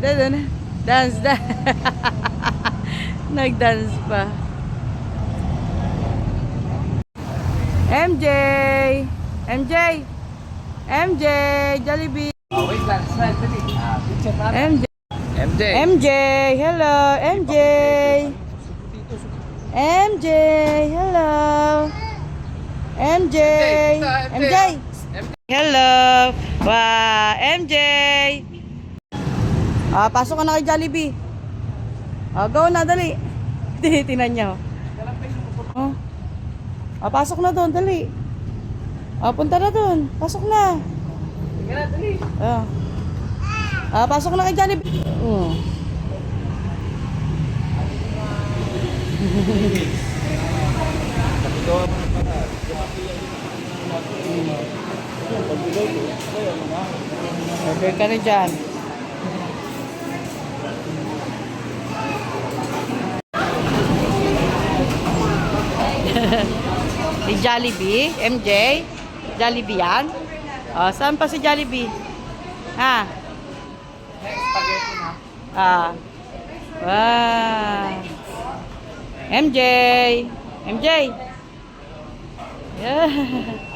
Dance, dance. Nag-dance pa. MJ! MJ! MJ! Jollibee! Oh, wait lang. Smile, dali. Picture na. MJ! MJ. MJ! Hello! MJ! MJ! Hello! MJ! MJ! Hello! Wow! MJ! Pasok ka na kay Jollibee. Go na, dali. Tinitingnan niya. Oh. Pasok na doon, dali. Punta na doon. Pasok na. Sige na, dali. Pasok na kay Jollibee. Order ka na dyan. Si Jollibee, MJ. Jollibee yan. Saan pa si Jollibee? Spaghetti na. Wow. MJ. MJ. Yeah.